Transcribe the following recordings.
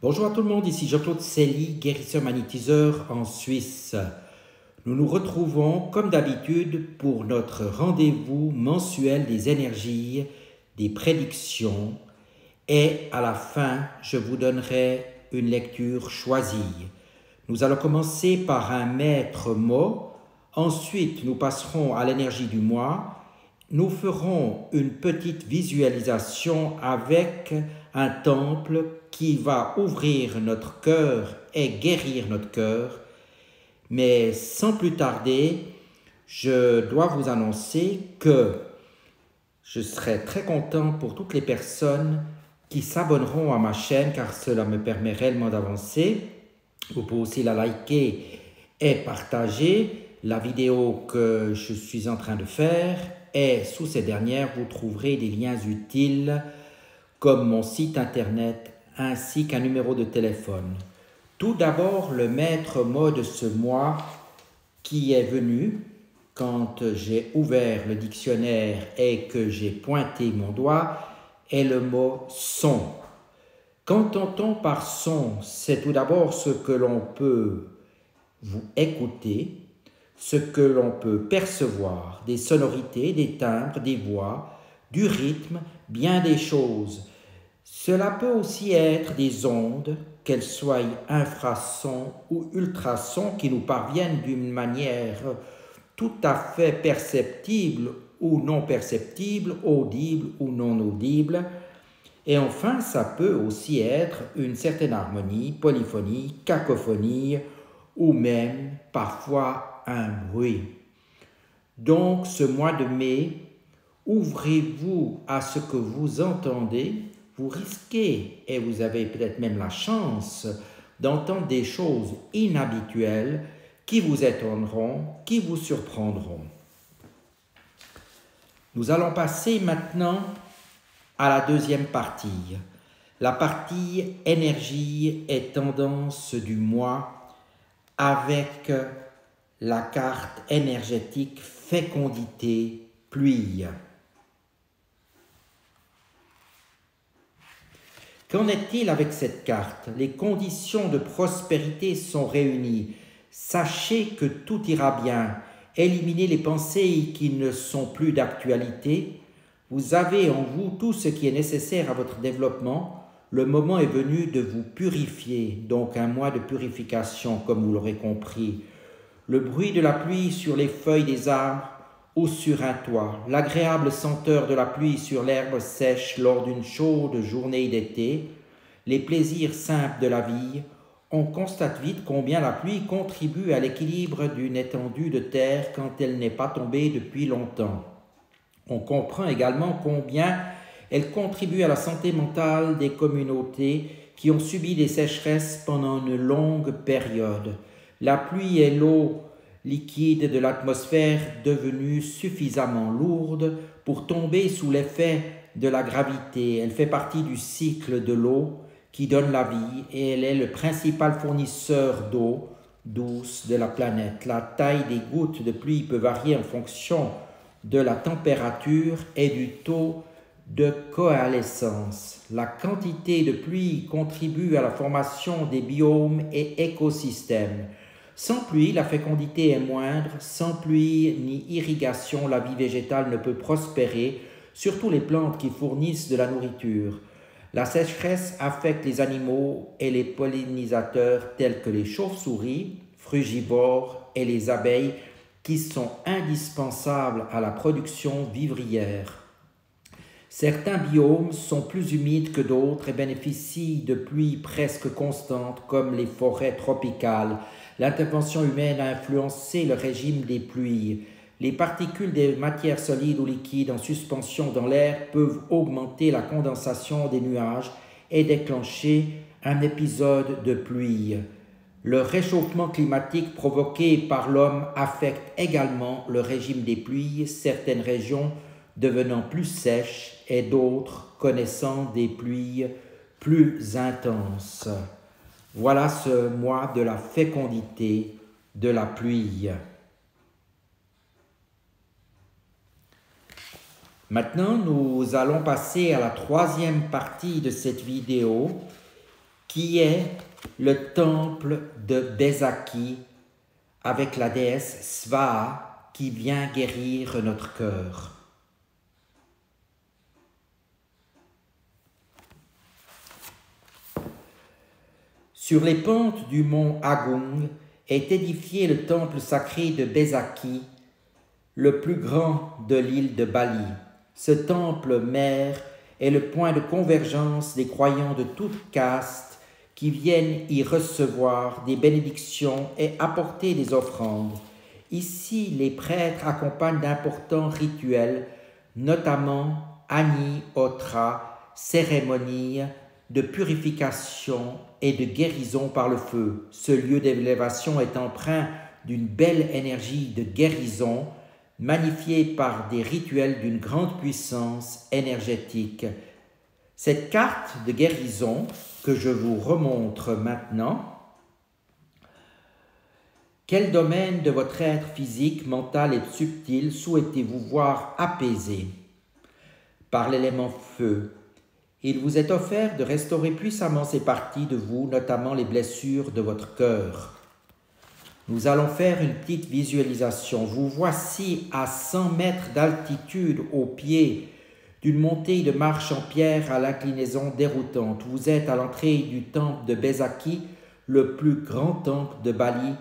Bonjour à tout le monde, ici Jean-Claude Célie, guérisseur magnétiseur en Suisse. Nous nous retrouvons comme d'habitude pour notre rendez-vous mensuel des énergies, des prédictions et à la fin, je vous donnerai une lecture choisie. Nous allons commencer par un maître mot, ensuite nous passerons à l'énergie du mois. Nous ferons une petite visualisation avec un temple qui va ouvrir notre cœur et guérir notre cœur. Mais sans plus tarder, je dois vous annoncer que je serai très content pour toutes les personnes qui s'abonneront à ma chaîne car cela me permet réellement d'avancer. Vous pouvez aussi la liker et partager la vidéo que je suis en train de faire. Et sous ces dernières, vous trouverez des liens utiles comme mon site internet ainsi qu'un numéro de téléphone. Tout d'abord, le maître mot de ce mois qui est venu quand j'ai ouvert le dictionnaire et que j'ai pointé mon doigt est le mot son. Qu'entend-on par son? C'est tout d'abord ce que l'on peut vous écouter, ce que l'on peut percevoir, des sonorités, des timbres, des voix, du rythme, bien des choses. Cela peut aussi être des ondes, qu'elles soient infrasons ou ultrasons, qui nous parviennent d'une manière tout à fait perceptible ou non perceptible, audible ou non audible. Et enfin, ça peut aussi être une certaine harmonie, polyphonie, cacophonie ou même parfois un bruit. Donc, ce mois de mai, ouvrez-vous à ce que vous entendez. Vous risquez, et vous avez peut-être même la chance, d'entendre des choses inhabituelles qui vous étonneront, qui vous surprendront. Nous allons passer maintenant à la deuxième partie. La partie énergie et tendance du mois avec la carte énergétique fécondité pluie. Qu'en est-il avec cette carte? Les conditions de prospérité sont réunies. Sachez que tout ira bien. Éliminez les pensées qui ne sont plus d'actualité. Vous avez en vous tout ce qui est nécessaire à votre développement. Le moment est venu de vous purifier, donc un mois de purification, comme vous l'aurez compris. Le bruit de la pluie sur les feuilles des arbres ou sur un toit, l'agréable senteur de la pluie sur l'herbe sèche lors d'une chaude journée d'été, les plaisirs simples de la vie, on constate vite combien la pluie contribue à l'équilibre d'une étendue de terre quand elle n'est pas tombée depuis longtemps. On comprend également combien elle contribue à la santé mentale des communautés qui ont subi des sécheresses pendant une longue période. La pluie est l'eau liquide de l'atmosphère devenue suffisamment lourde pour tomber sous l'effet de la gravité. Elle fait partie du cycle de l'eau qui donne la vie et elle est le principal fournisseur d'eau douce de la planète. La taille des gouttes de pluie peut varier en fonction de la température et du taux de coalescence. La quantité de pluie contribue à la formation des biomes et écosystèmes. Sans pluie, la fécondité est moindre. Sans pluie ni irrigation, la vie végétale ne peut prospérer, surtout les plantes qui fournissent de la nourriture. La sécheresse affecte les animaux et les pollinisateurs tels que les chauves-souris, frugivores et les abeilles qui sont indispensables à la production vivrière. Certains biomes sont plus humides que d'autres et bénéficient de pluies presque constantes comme les forêts tropicales. L'intervention humaine a influencé le régime des pluies. Les particules des matières solides ou liquides en suspension dans l'air peuvent augmenter la condensation des nuages et déclencher un épisode de pluie. Le réchauffement climatique provoqué par l'homme affecte également le régime des pluies, certaines régions devenant plus sèches et d'autres connaissant des pluies plus intenses. Voilà ce mois de la fécondité de la pluie. Maintenant, nous allons passer à la troisième partie de cette vidéo qui est le temple de Bezaki avec la déesse Svaha qui vient guérir notre cœur. Sur les pentes du mont Agung est édifié le temple sacré de Bezaki, le plus grand de l'île de Bali. Ce temple mère est le point de convergence des croyants de toute caste qui viennent y recevoir des bénédictions et apporter des offrandes. Ici, les prêtres accompagnent d'importants rituels, notamment Agni-Hotra, cérémonie de purification et de guérison par le feu. Ce lieu d'élévation est empreint d'une belle énergie de guérison, magnifiée par des rituels d'une grande puissance énergétique. Cette carte de guérison que je vous remontre maintenant, quel domaine de votre être physique, mental et subtil souhaitez-vous voir apaisé par l'élément feu? Il vous est offert de restaurer puissamment ces parties de vous, notamment les blessures de votre cœur. Nous allons faire une petite visualisation. Vous voici à 100 mètres d'altitude au pied d'une montée de marche en pierre à l'inclinaison déroutante. Vous êtes à l'entrée du temple de Bezaki, le plus grand temple de Bali.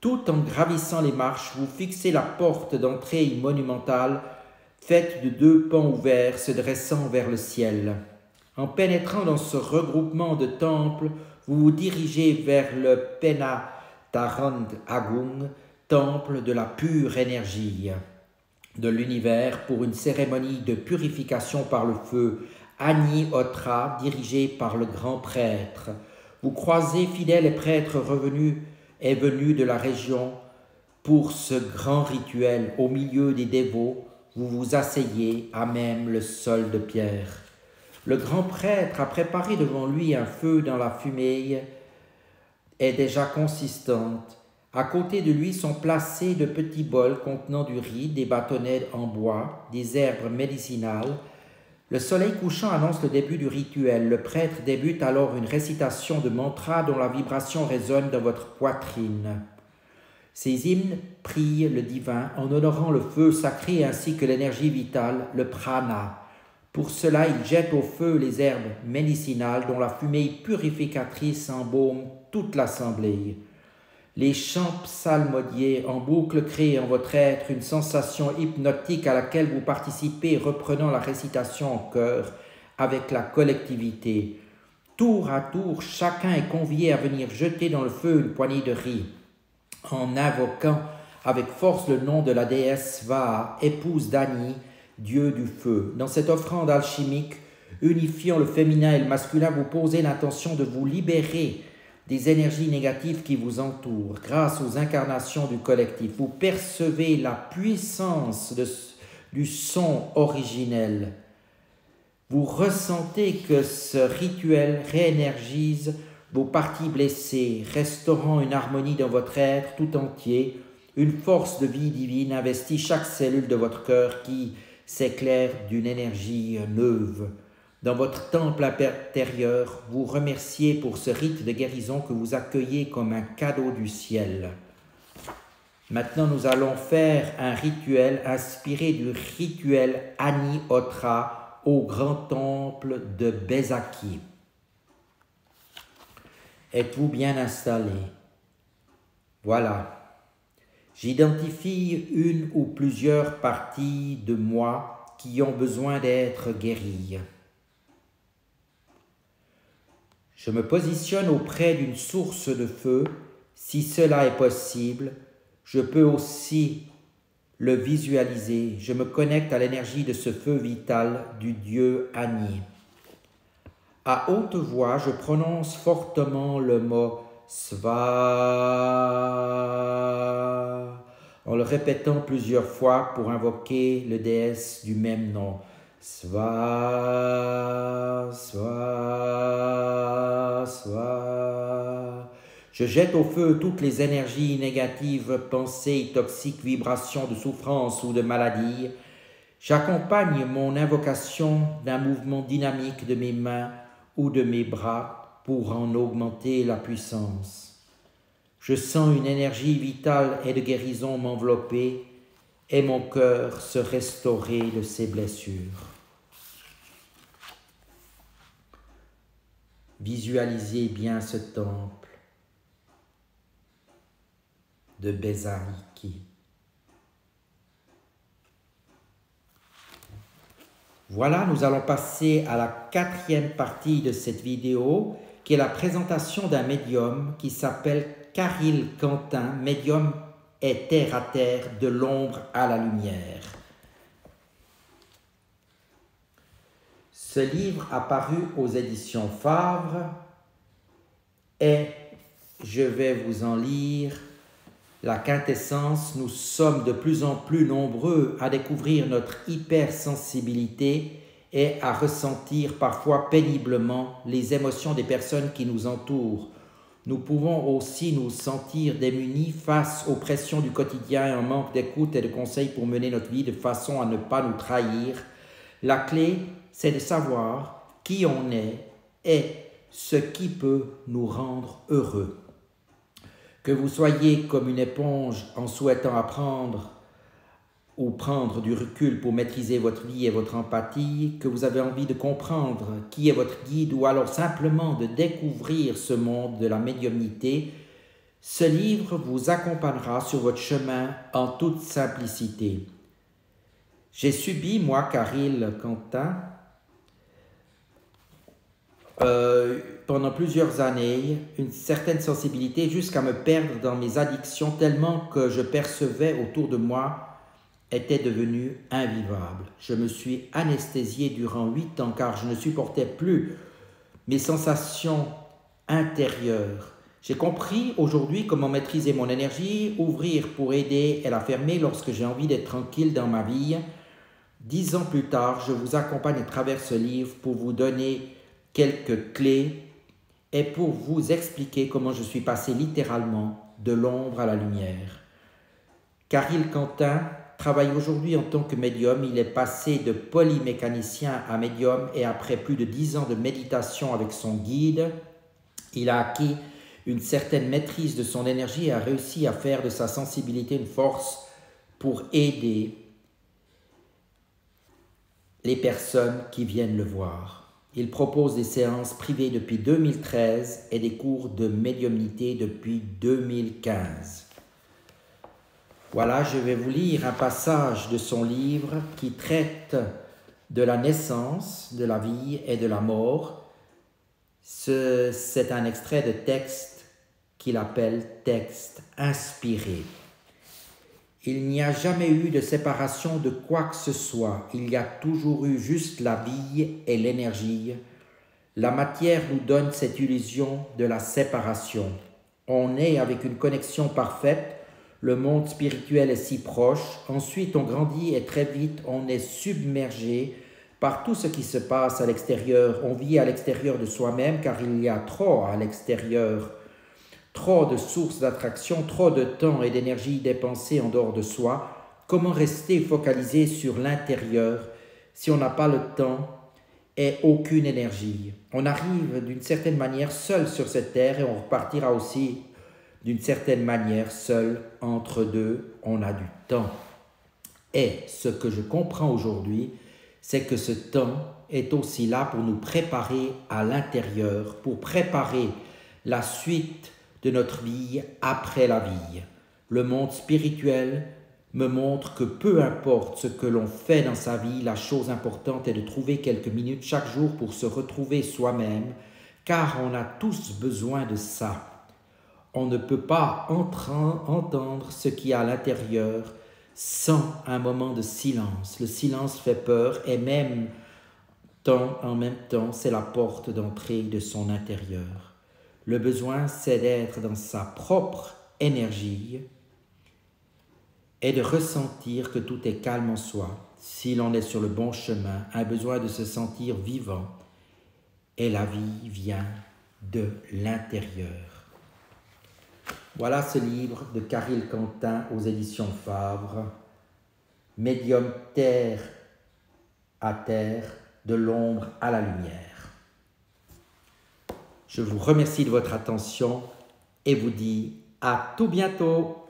Tout en gravissant les marches, vous fixez la porte d'entrée monumentale, faite de 2 pans ouverts se dressant vers le ciel. En pénétrant dans ce regroupement de temples, vous vous dirigez vers le Penatarand Agung, temple de la pure énergie de l'univers, pour une cérémonie de purification par le feu, Agni-Hotra, dirigée par le grand prêtre. Vous croisez fidèles et prêtres venus de la région pour ce grand rituel. Au milieu des dévots, vous vous asseyez à même le sol de pierre. Le grand prêtre a préparé devant lui un feu dont la fumée est déjà consistante. À côté de lui sont placés de petits bols contenant du riz, des bâtonnets en bois, des herbes médicinales. Le soleil couchant annonce le début du rituel. Le prêtre débute alors une récitation de mantras dont la vibration résonne dans votre poitrine. Ces hymnes prient le divin en honorant le feu sacré ainsi que l'énergie vitale, le prana. Pour cela, il jette au feu les herbes médicinales dont la fumée purificatrice embaume toute l'assemblée. Les chants psalmodiés en boucle créent en votre être une sensation hypnotique à laquelle vous participez, reprenant la récitation en chœur avec la collectivité. Tour à tour, chacun est convié à venir jeter dans le feu une poignée de riz, en invoquant avec force le nom de la déesse Svaha, épouse d'Agni, dieu du feu. Dans cette offrande alchimique, unifiant le féminin et le masculin, vous posez l'intention de vous libérer des énergies négatives qui vous entourent. Grâce aux incarnations du collectif, vous percevez la puissance du son originel. Vous ressentez que ce rituel réénergise vos parties blessées, restaurant une harmonie dans votre être tout entier. Une force de vie divine investit chaque cellule de votre cœur qui s'éclaire d'une énergie neuve. Dans votre temple intérieur, vous remerciez pour ce rite de guérison que vous accueillez comme un cadeau du ciel. Maintenant, nous allons faire un rituel inspiré du rituel Agni-Hotra au grand temple de Bezaki. Êtes-vous bien installé? Voilà. J'identifie une ou plusieurs parties de moi qui ont besoin d'être guéries. Je me positionne auprès d'une source de feu. Si cela est possible, je peux aussi le visualiser. Je me connecte à l'énergie de ce feu vital du dieu Agni. À haute voix, je prononce fortement le mot Svaha en le répétant plusieurs fois pour invoquer le déesse du même nom. Svaha, Svaha, Svaha. Je jette au feu toutes les énergies négatives, pensées toxiques, vibrations de souffrance ou de maladie. J'accompagne mon invocation d'un mouvement dynamique de mes mains ou de mes bras pour en augmenter la puissance. Je sens une énergie vitale et de guérison m'envelopper et mon cœur se restaurer de ses blessures. Visualisez bien ce temple de Bezariki. Voilà, nous allons passer à la 4e partie de cette vidéo, qui est la présentation d'un médium qui s'appelle Caril Quentin, médium et terre à terre, de l'ombre à la lumière. Ce livre a paru aux éditions Favre et je vais vous en lire la quintessence. Nous sommes de plus en plus nombreux à découvrir notre hypersensibilité et à ressentir parfois péniblement les émotions des personnes qui nous entourent. Nous pouvons aussi nous sentir démunis face aux pressions du quotidien et un manque d'écoute et de conseils pour mener notre vie de façon à ne pas nous trahir. La clé, c'est de savoir qui on est et ce qui peut nous rendre heureux. Que vous soyez comme une éponge en souhaitant apprendre ou prendre du recul pour maîtriser votre vie et votre empathie, que vous avez envie de comprendre qui est votre guide ou alors simplement de découvrir ce monde de la médiumnité, ce livre vous accompagnera sur votre chemin en toute simplicité. J'ai subi, moi, Caril Quentin, pendant plusieurs années, une certaine sensibilité jusqu'à me perdre dans mes addictions tellement que je percevais autour de moi était devenu invivable. Je me suis anesthésié durant 8 ans car je ne supportais plus mes sensations intérieures. J'ai compris aujourd'hui comment maîtriser mon énergie, ouvrir pour aider et la fermer lorsque j'ai envie d'être tranquille dans ma vie. 10 ans plus tard, je vous accompagne à travers ce livre pour vous donner quelques clés et pour vous expliquer comment je suis passé littéralement de l'ombre à la lumière. Caril Quentin travaille aujourd'hui en tant que médium. Il est passé de polymécanicien à médium et après plus de 10 ans de méditation avec son guide, il a acquis une certaine maîtrise de son énergie et a réussi à faire de sa sensibilité une force pour aider les personnes qui viennent le voir. Il propose des séances privées depuis 2013 et des cours de médiumnité depuis 2015. Voilà, je vais vous lire un passage de son livre qui traite de la naissance, de la vie et de la mort. C'est un extrait de texte qu'il appelle « texte inspiré ». Il n'y a jamais eu de séparation de quoi que ce soit. Il y a toujours eu juste la vie et l'énergie. La matière nous donne cette illusion de la séparation. On est avec une connexion parfaite. Le monde spirituel est si proche. Ensuite, on grandit et très vite, on est submergé par tout ce qui se passe à l'extérieur. On vit à l'extérieur de soi-même car il y a trop à l'extérieur. Trop de sources d'attraction, trop de temps et d'énergie dépensés en dehors de soi. Comment rester focalisé sur l'intérieur si on n'a pas le temps et aucune énergie? On arrive d'une certaine manière seul sur cette terre et on repartira aussi d'une certaine manière seul. Entre deux, on a du temps. Et ce que je comprends aujourd'hui, c'est que ce temps est aussi là pour nous préparer à l'intérieur, pour préparer la suite de notre vie après la vie. Le monde spirituel me montre que peu importe ce que l'on fait dans sa vie, la chose importante est de trouver quelques minutes chaque jour pour se retrouver soi-même, car on a tous besoin de ça. On ne peut pas entendre ce qu'il y a à l'intérieur sans un moment de silence. Le silence fait peur et en même temps, c'est la porte d'entrée de son intérieur. Le besoin, c'est d'être dans sa propre énergie et de ressentir que tout est calme en soi. Si l'on est sur le bon chemin, un besoin de se sentir vivant et la vie vient de l'intérieur. Voilà ce livre de Caril Quentin aux éditions Favre, Médium terre à terre, de l'ombre à la lumière. Je vous remercie de votre attention et vous dis à tout bientôt.